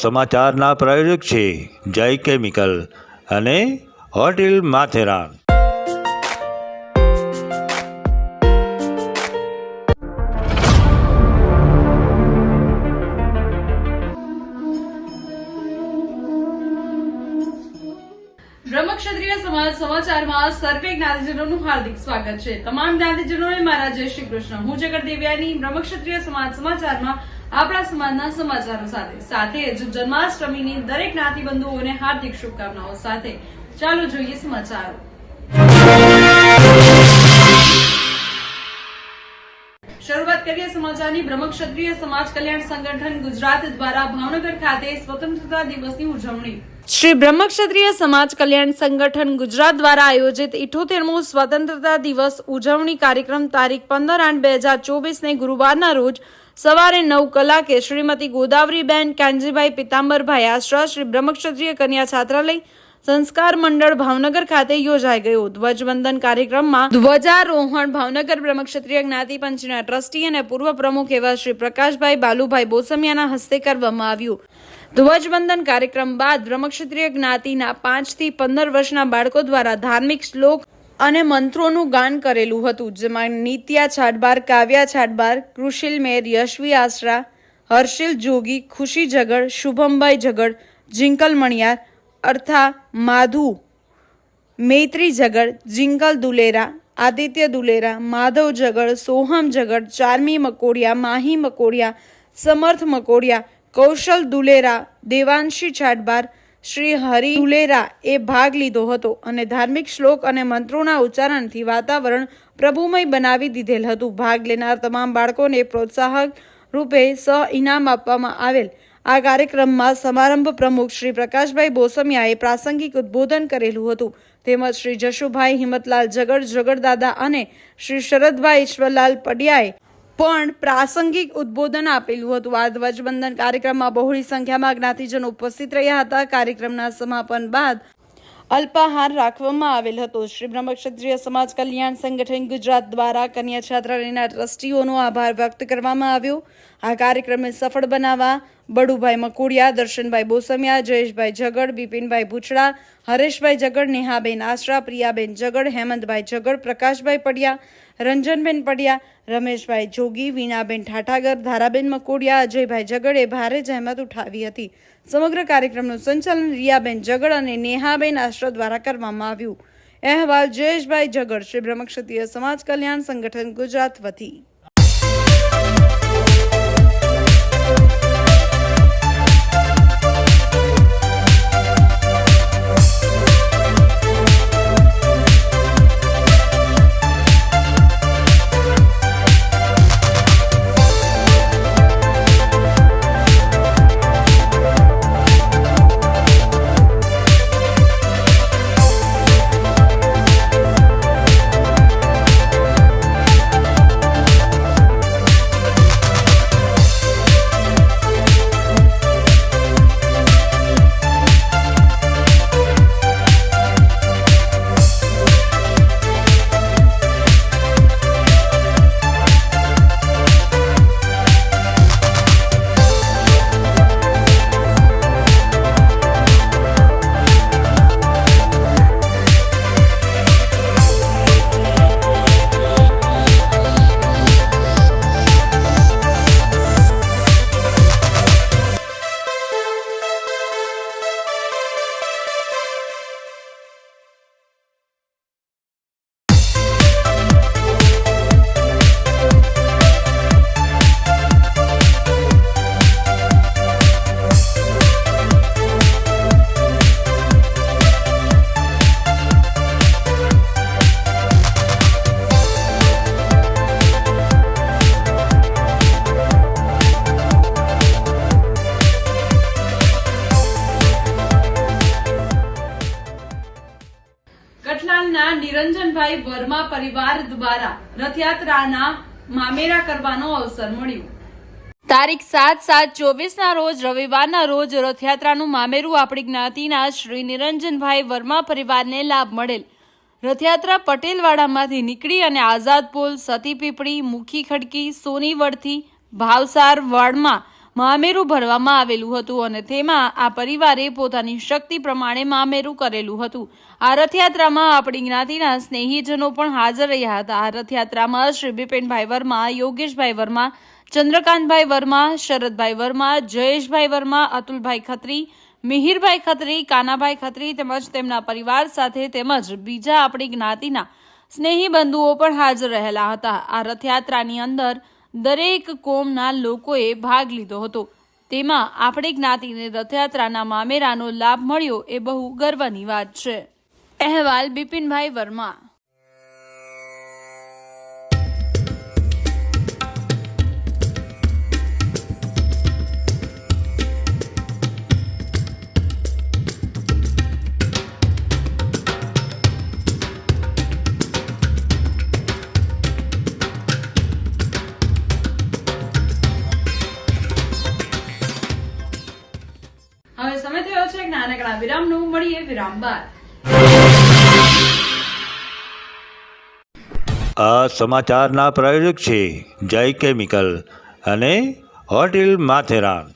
સમાચારના પ્રાયોજક છે જય કેમિકલ અને હોટેલ માથેરાન। બ્રહ્મક્ષત્રિય સમાજ સમાચારમાં સર્વે જ્ઞાતિજનોનું હાર્દિક સ્વાગત છે। તમામ જ્ઞાતિજનોને મારા જય શ્રી કૃષ્ણ। હું જગત દેવ્યાની બ્રહ્મક્ષત્રિય સમાજ સમાચારમાં આપણા સમાજના સમાચારો સાથે જ જન્માષ્ટમીની દરેક જ્ઞાતિ બંધુઓને હાર્દિક શુભકામનાઓ સાથે ચાલો જોઈએ સમાચારો। શરૂઆત કરીએ સમાચારની। બ્રહ્મક્ષત્રિય સમાજ કલ્યાણ સંગઠન ગુજરાત દ્વારા ભાવનગર ખાતે સ્વતંત્રતા દિવસની ઉજવણી। શ્રી બ્રહ્મક્ષત્રિય સમાજ કલ્યાણ સંગઠન ગુજરાત દ્વારા આયોજિત 78મો સ્વતંત્રતા દિવસ ઉજવણી કાર્યક્રમ તારીખ 15/8/2024 ગુરુવારના રોજ સવારે 9 કલાકે શ્રીમતી ગોદાવરીબેન કાનજીભાઈ પિતાંબરભાઈ આશ્રય શ્રી બ્રહ્મક્ષત્રિય કન્યા છાત્રાલય સંસ્કાર મંડળ ભાવનગર ખાતે યોજાઈ ગયો। ધ્વજવંદન કાર્યક્રમમાં ધ્વજારોહણ ભાવનગર બ્રહ્મક્ષત્રિય જ્ઞાતિ પંચના ટ્રસ્ટી અને પૂર્વ પ્રમુખ એવા શ્રી પ્રકાશભાઈ બાલુભાઈ બોસમિયાના હસ્તે કરવામાં આવ્યું। ધ્વજવંદન કાર્યક્રમ બાદ બ્રહ્મક્ષત્રિય જ્ઞાતિના 5 થી 15 વર્ષના બાળકો દ્વારા ધાર્મિક શ્લોક અને મંત્રોનું ગાન કરેલું હતું, જેમાં નિત્યા છાડબાર, કાવ્યા છાડબાર, કૃશિલ મેર, યશવી આશરા, હર્ષિલ જોગી, ખુશી જગડ, શુભમભાઈ જગડ, જિંકલ મણિયાર, અર્થા માધુ, મૈત્રી જગડ, જિંકલ દુલેરા, આદિત્ય દુલેરા, માધવ જગડ, સોહમ જગડ, ચારમી મકોડિયા, માહી મકોડિયા, સમર્થ મકોડિયા, કૌશલ દુલેરા, દેવાંશી છાડબાર, શ્રી હરિ દુલેરા એ ભાગ લીધો હતો અને ધાર્મિક શ્લોક અને મંત્રોના ઉચ્ચારણથી વાતાવરણ પ્રભુમય બનાવી દીધેલ હતું। ભાગ લેનાર તમામ બાળકોને પ્રોત્સાહક રૂપે ઇનામ આપવામાં આવેલ। આ કાર્યક્રમમાં સમારંભ પ્રમુખ શ્રી પ્રકાશભાઈ બોસમિયાએ પ્રાસંગિક ઉદ્બોધન કરેલું હતું, તેમજ શ્રી જશુભાઈ હિંમતલાલ જગડ જગડદાદા અને શ્રી શરદભાઈ ઈશ્વરલાલ પડિયાએ પણ પ્રાસંગિક ઉદ્બોધન આપેલું હતું। આ ધ્વજવંદન કાર્યક્રમમાં બહોળી સંખ્યામાં જ્ઞાતિજનો ઉપસ્થિત રહ્યા હતા। કાર્યક્રમના સમાપન બાદ અલ્પાહાર રાખવામાં આવેલ હતો। શ્રી બ્રહ્મક્ષત્રિય સમાજ કલ્યાણ સંગઠન ગુજરાત દ્વારા કન્યા છાત્રાલયના ટ્રસ્ટીઓનો આભાર વ્યક્ત કરવામાં આવ્યો। આ કાર્યક્રમને સફળ બનાવવા બડુભાઈ મકોડિયા, દર્શનભાઈ બોસમિયા, જયેશભાઈ જગડ, બિપિનભાઈ ભૂચડા, હરેશભાઈ જગડ, નેહાબેન આશરા, પ્રિયાબેન જગડ, હેમંતભાઈ જગડ, પ્રકાશભાઈ પડિયા, રંજનબેન પડિયા, રમેશભાઈ જોગી, વીણાબેન ઠાઠાગર, ધારાબેન મકોડિયા, અજયભાઈ જગડે ભારે જહેમત ઉઠાવી હતી। સમગ્ર કાર્યક્રમનું સંચાલન રિયાબેન જગડ અને નેહાબેન આશ્રય દ્વારા કરવામાં આવ્યું। અહેવાલ જયેશભાઈ જગડ, શ્રી બ્રહ્મક્ષત્રિય સમાજ કલ્યાણ સંગઠન ગુજરાત વતી। કઠલાલના નિરંજનભાઈ વર્મા પરિવાર દ્વારા રથયાત્રાના મામેરા કરવાનો અવસર મળ્યો। તારીખ 7/7/24 રોજ રવિવારના રોજ રથયાત્રાનું મામેરું આપણી જ્ઞાતિના શ્રી નિરંજનભાઈ વર્મા પરિવારને લાભ મળેલ। રથયાત્રા પટેલવાડામાંથી નીકળી અને આઝાદ પુલ, સતી પીપળી, મુખી ખડકી, સોનીવડથી ભાવસાર વાડમાં મામેરું ભરવામાં આવેલું હતું અને તેમાં આ પરિવારે પોતાની શક્તિ પ્રમાણે મામેરું કરેલું હતું. આ રથયાત્રામાં આપણી જ્ઞાતિના સ્નેહીજનો પણ હાજર રહ્યા હતા. આ રથયાત્રામાં શ્રી બિપિનભાઈ વર્મા, યોગેશભાઈ વર્મા, ચંદ્રકાંતભાઈ વર્મા, શરદભાઈ વર્મા, જયેશભાઈ વર્મા, અતુલભાઈ ખત્રી, મિહિરભાઈ ખત્રી, કાનાભાઈ ખત્રી તેમજ તેમના પરિવાર સાથે તેમજ બીજા આપણી જ્ઞાતિના સ્નેહી બંધુઓ પણ હાજર રહેલા હતા. આ રથયાત્રાની અંદર દરેક કોમના લોકોએ ભાગ લીધો હતો. તેમાં આપણી જ્ઞાતિને રથયાત્રાના મામેરાનો લાભ મળ્યો એ બહુ ગર્વની વાત છે. અહેવાલ બિપિનભાઈ વર્મા. હવે સમય થયો છે એક નાનકડા વિરામનો. મળીએ વિરામ બાદ. આ સમાચારના પ્રાયોજક છે જય કેમિકલ અને હોટેલ માથેરાન.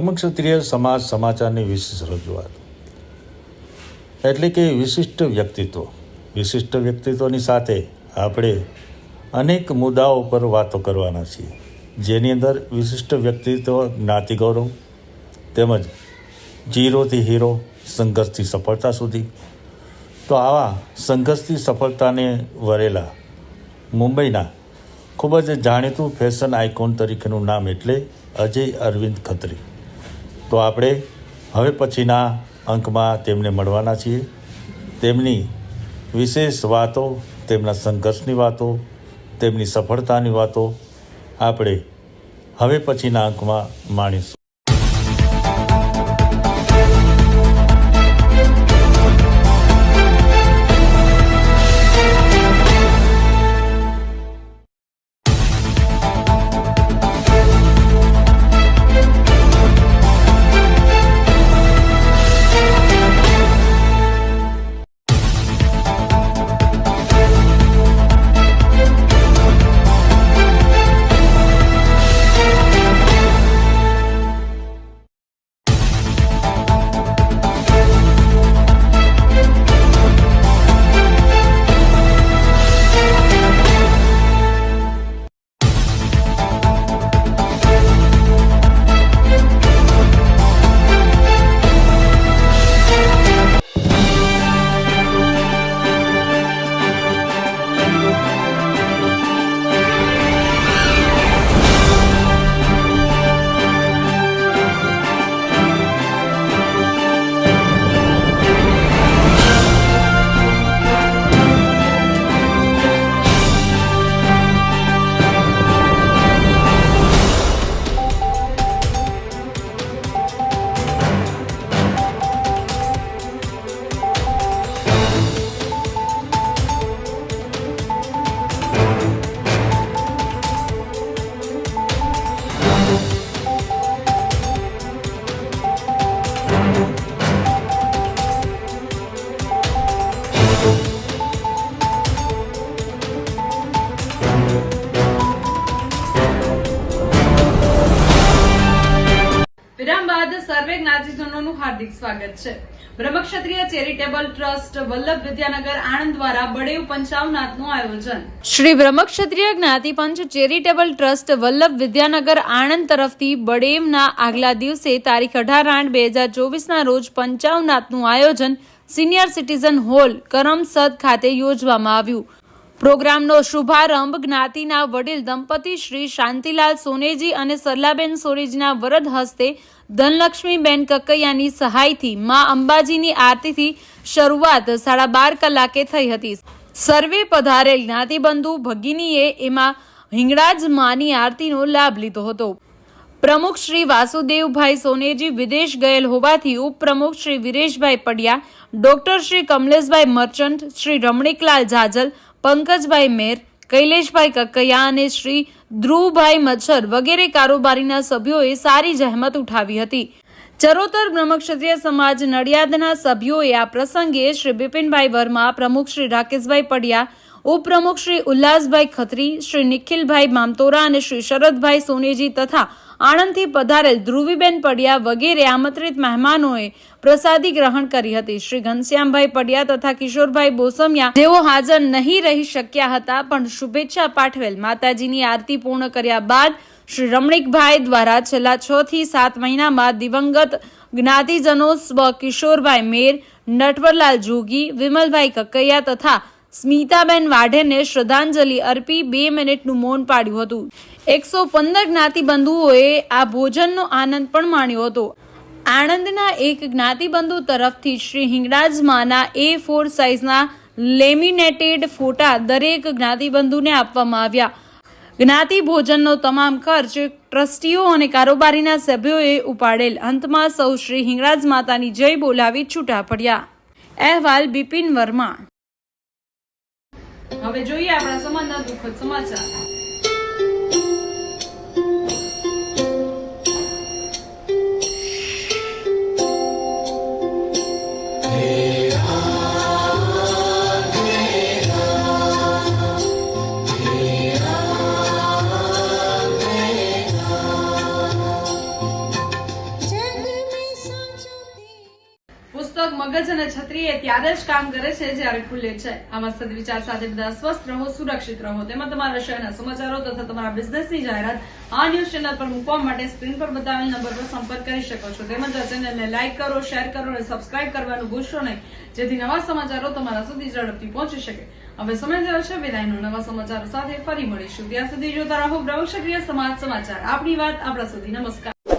બ્રહ્મક્ષત્રિય સમાજ સમાચારની વિશેષ રજૂઆત એટલે કે વિશિષ્ટ વ્યક્તિત્વની સાથે આપણે અનેક મુદ્દાઓ પર વાતો કરવાના છીએ, જેની અંદર વિશિષ્ટ વ્યક્તિત્વ, જ્ઞાતિ ગૌરવ તેમજ ઝીરોથી હીરો, સંઘર્ષથી સફળતા સુધી. તો આવા સંઘર્ષથી સફળતાને વરેલા મુંબઈના ખૂબ જ જાણીતું ફેશન આઇકોન તરીકેનું નામ એટલે અજય અરવિંદ ખત્રી. તો આપણે હવે પછીના અંકમાં તેમને મળવાના છીએ. તેમની વિશેષ વાતો, તેમના સંઘર્ષની વાતો, તેમની સફળતાની વાતો આપણે હવે પછીના અંકમાં માણીશું. વિરામ બાદ સર્વે જ્ઞાતિજનોનું હાર્દિક સ્વાગત છે. બ્રહ્મક્ષત્રિય ચેરિટેબલ ટ્રસ્ટ વલ્લભ વિદ્યાનગર આણંદ દ્વારા બળેવ પંચાવનાથનું આયોજન. શ્રી બ્રહ્મક્ષત્રિય જ્ઞાતિપંચ ચેરિટેબલ ટ્રસ્ટ વલ્લભ વિદ્યાનગર આણંદ તરફથી બળેવના આગલા દિવસે તારીખ 18/8/2024ના રોજ પંચાવનાથનું આયોજન સિનિયર સિટીઝન હોલ કરમસદ ખાતે યોજવામાં આવ્યું. પ્રોગ્રામનો શુભારંભ જ્ઞાતિના વડીલ દંપતી શ્રી શાંતિલાલ સોનેજી અને સરલાબેન સોનેજીના વરદ હસ્તે ધનલક્ષ્મીબેન કકૈયાની સહાયથી મા અંબાજીની આરતીથી શરૂઆત 12:30 કલાકે થઈ હતી. સર્વે પધારેલ જ્ઞાતિબંધુ ભગિનીએ એમાં હિંગળાજ માની આરતીનો લાભ લીધો હતો. પ્રમુખ શ્રી વાસુદેવભાઈ સોનેજી વિદેશ ગયેલ હોવાથી ઉપપ્રમુખ શ્રી વિરેશભાઈ પડિયા, ડોક્ટર શ્રી કમલેશભાઈ મર્ચન્ટ, શ્રી રમણીકલાલ જાજલ, પંકજભાઈ મેર, કૈલેશભાઈ કકૈયા અને શ્રી ધ્રુવભાઈ મચ્છર વગેરે કારોબારીના સભ્યોએ સારી જહેમત ઉઠાવી હતી. ચરોતર બ્રહ્મક્ષત્રિય સમાજ નડિયાદના સભ્યોએ આ પ્રસંગે શ્રી બિપિનભાઈ વર્મા, પ્રમુખ શ્રી રાકેશભાઈ પડિયા, ઉપપ્રમુખ શ્રી ઉલ્લાસભાઈ ખત્રી, શ્રી નિખિલભાઈ મામતોરા અને શ્રી શરદભાઈ સોનેજી તથા આણંદથી પધારેલ ધ્રુવીબેન પડિયા વગેરે આમંત્રિત મહેમાનોએ પ્રસાદી ગ્રહણ કરી હતી. શ્રી ઘનશ્યામભાઈ પડિયા તથા કિશોરભાઈ બોસમિયા જેઓ હાજર નહીં રહી શક્યા હતા પણ શુભેચ્છા પાઠવેલ. માતાજીની આરતી પૂર્ણ કર્યા બાદ શ્રી રમણીકભાઈ દ્વારા છેલ્લા 6 થી 7 મહિનામાં દિવંગત જ્ઞાતિજનો સ્વ કિશોરભાઈ મેર, નટવરલાલ જોગી, વિમલભાઈ કકૈયા તથા સ્મિતાબેન વાઢેરને શ્રદ્ધાંજલિ અર્પી 2 મિનિટનું મૌન પાડ્યું હતું. 115 જ્ઞાતિબંધુઓએ આ ભોજનનો આનંદ પણ માણ્યો હતો. આણંદના એક જ્ઞાતિબંધુ તરફથી શ્રી હિંગળાજ માના A4 સાઇઝના લેમિનેટેડ ફોટા દરેક જ્ઞાતિબંધુને આપવામાં આવ્યા. જ્ઞાતિ ભોજનનો તમામ ખર્ચ ટ્રસ્ટીઓ અને કારોબારીના સભ્યોએ ઉપાડેલ. અંતમાં સૌ શ્રી હિંગળાજ માતાની જય બોલાવી છૂટા પડ્યા. અહેવાલ બિપિન વર્મા. હવે જોઈએ આપણા સમાજના દુઃખદ સમાચાર. जय પુસ્તક મગજ અને છત્રી એ ત્યારે જ કામ કરે છે જ્યારે ખુલે છે. આવા સદવિચાર સાથે બધા સ્વસ્થ રહો, સુરક્ષિત રહો. તેમાં તમારા શહેરના સમાચારો તથા તમારા બિઝનેસની જાહેરાત આ ન્યૂઝ ચેનલ પર મૂકવા માટે સ્ક્રીન પર બતાવેલ નંબર પર સંપર્ક કરી શકો છો. તેમજ આ ચેનલને લાઇક કરો, શેર કરો અને સબસ્ક્રાઇબ કરવાનું ભૂલશો નહીં, જેથી નવા સમાચારો તમારા સુધી ઝડપથી પહોંચી શકે. હવે સમય થયો છે વિદાયનો. નવા સમાચારો સાથે ફરી મળીશું. ત્યાં સુધી જોતા રહો બ્રહ્મક્ષત્રિય સમાજ સમાચાર. આપણી વાત આપણા સુધી. નમસ્કાર.